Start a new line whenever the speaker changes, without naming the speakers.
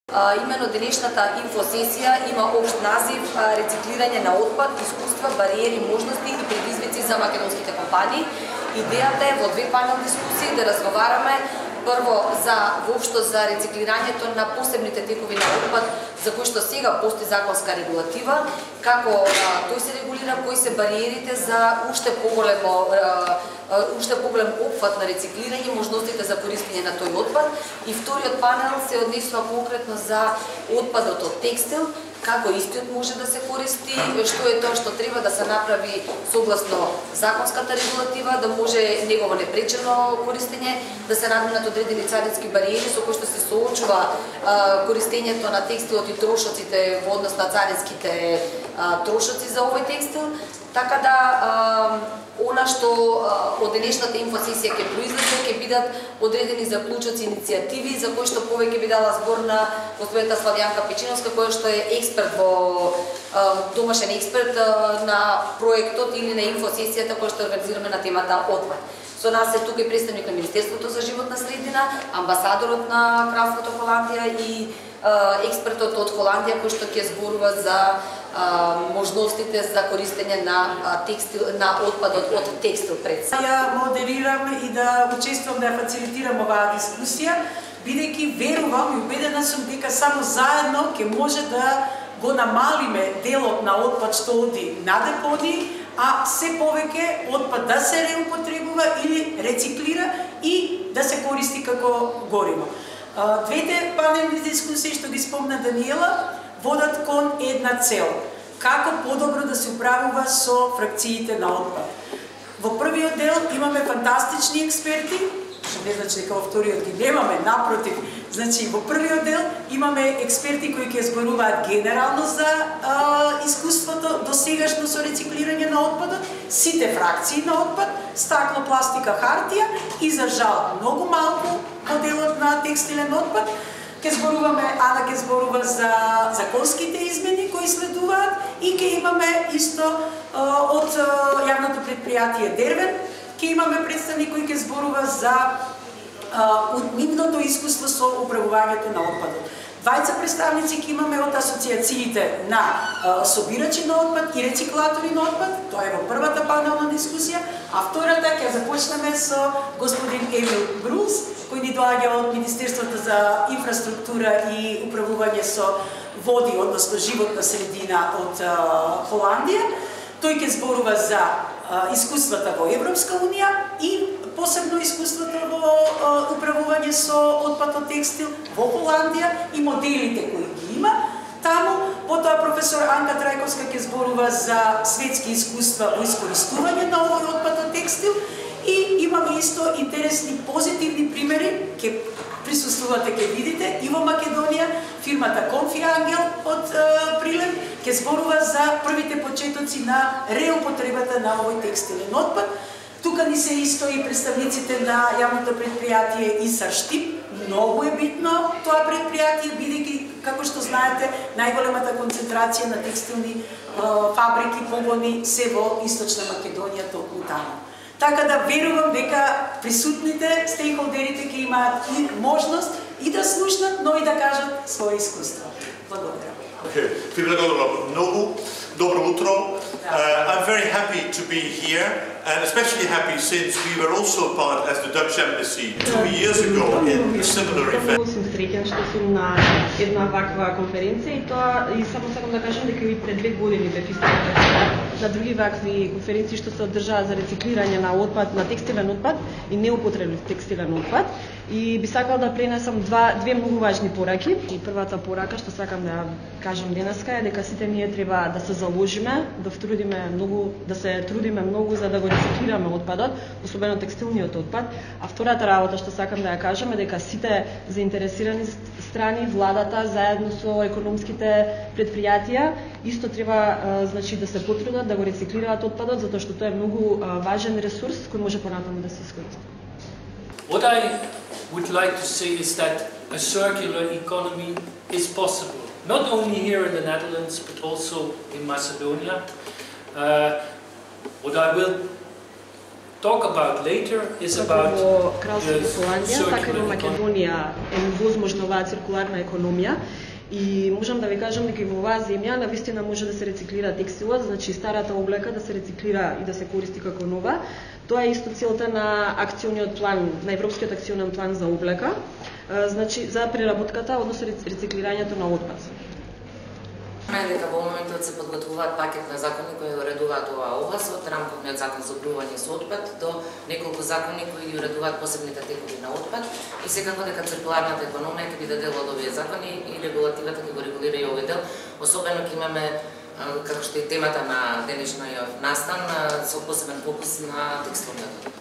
Именно денешната инфосесија има општ назив рециклирање на отпад, искуства, бариери, можности и предизвици за македонските компании. Идејата е во две панел дискусии да разговараме прво за воопшто за рециклирањето на посебните типови на отпад за кои што сега постои законска регулатива, како тој се регулира, кои се бариерите за уште поголем опфат на рециклирање, можностите за користење на тој отпад. И вториот панел се однесува конкретно за отпадот од текстил, како истиот може да се користи, што е тоа што треба да се направи согласно законската регулатива, да може негово непречено користење, да се надминат одредени царински бариери со кои што се соочува користењето на текстилот и трошоците во однос на царинските трошоци за овој текстил. Така да, она што од денешната инфосесија ќе произлезе, ќе бидат одредени заклучоци, иницијативи, за кои што повеќе би дала збор на господата Славјанка Печиновска, која што е експерт домашен експерт на проектот или на инфосесијата која што организираме на темата отпад. Со нас е тука и представник на Министерството за животна средина, амбасадорот на Кралството Холандија и експертот од Холандија кој што ќе зборува за можностите за користење на отпадот од текстил пред.
Ја модерирам и да учествувам да фацилитирам оваа дискусија, бидејќи верувам и убедена сум дека само заедно ќе може да го намалиме делот на отпад што оди на депонии, а се повеќе отпад да се реупотребува или рециклира и да се користи како гориво. Двете панелни дискусии што ги спомна Даниела водат кон една цел: како подобро да се управува со фракциите на отпад. Во првиот дел имаме фантастични експерти, што не значи дека во вториот ги немаме, напротив. Значи, во првиот дел имаме експерти кои ќе зборуваат генерално за искуството досегашно со рециклирање на отпадот, сите фракции на отпад, стакло, пластика, хартија и за жал многу малку во делот на текстилен отпад. Ке зборуваме, Ана ке зборува за законските измени кои следуваат и ке имаме исто од јавното предпријатие Дервен, ке имаме представник кој ке зборува за нивното искуство со управувањето на отпадот. Двајца представници ке имаме од асоциациите на собирачи на отпад и рециклатори на отпад, тоа е во првата панелна дискусија, а втората ќе започнеме со господин Емил Брулс, кој ни доаѓа од Министерството за инфраструктура и управување со води, односно животна средина од Холандија. Тој ќе зборува за искуствата во Европска унија и посебно искуството во управување со отпад од текстил во Холандија и моделите кои ги има таму. Потоа професор Анка Трајковска ќе зборува за светски искуства во искористување на овој отпад од текстил и имаме исто интересни позитивни примери, ќе присуствувате, ќе видите, и во Македонија фирмата Конфи Ангел од Прилеп ќе зборува за првите почетоци на реупотребата на овој текстилен отпад. Тука ни се исто и представниците на јавното предпријатие Исар Штип. Многу е битно тоа предпријатие, бидејќи, како што знаете, најголемата концентрација на текстилни фабрики, погони се во Источна Македонија, токму таму. Така да верувам дека присутните стейкхолдерите ќе имаат и можност и да слушнат, но и да кажат своје искуство. Благодарам.
Ви благодарам многу. Добро утро. I'm very happy to be here, and especially happy since we were also part as the Dutch Embassy 2 years ago in a similar event.
Многу сум среќен што сум на една ваква конференција и тоа и само сакам да кажам дека и пред 2 години бев исто на други вакви конференции што се одржаа за рециклирање на отпад, на текстилен отпад и неупотреблив текстилен отпад. И би сакала да пренесам две многу важни пораки. И првата порака што сакам да кажам денеска е дека сите ние треба да се заложиме, да се трудиме многу за да го рециклираме отпадот, особено текстилниот отпад. А втората работа што сакам да ја кажам е дека сите заинтересирани страни, владата заедно со економските предпријатија исто треба значи да се потрудат да го рециклираат отпадот, затоа што тоа е многу важен ресурс кој може понатаму да се искористи.
What I would like to say is that a circular economy is possible, not only here in the Netherlands, but also in Macedonia. What I will talk about later is
Како
about
во
the
Кралството Холандија, така и во
circular economy.
Македонија е возможна оваа циркуларна економија. И можам да ви кажам дека и во оваа земја навистина може да се рециклира текстилот, значи старата облека да се рециклира и да се користи како нова. Тоа е исто целта на акциониот план, на Европскиот акционен план за облека, значи за преработката, односно рециклирањето на отпад.
Дека во моментот се подготвуваат пакет на закони кои уредуваат оваа област, од рамковниот закон за управување со отпад до неколку закони кои уредуваат посебните текови на отпад и секако дека циркуларната економија ќе биде дел од овие закони и регулативата ќе го регулира и овој дел, особено ќе имаме како што е темата на денешниот настан со посебен фокус на текстилниот отпад.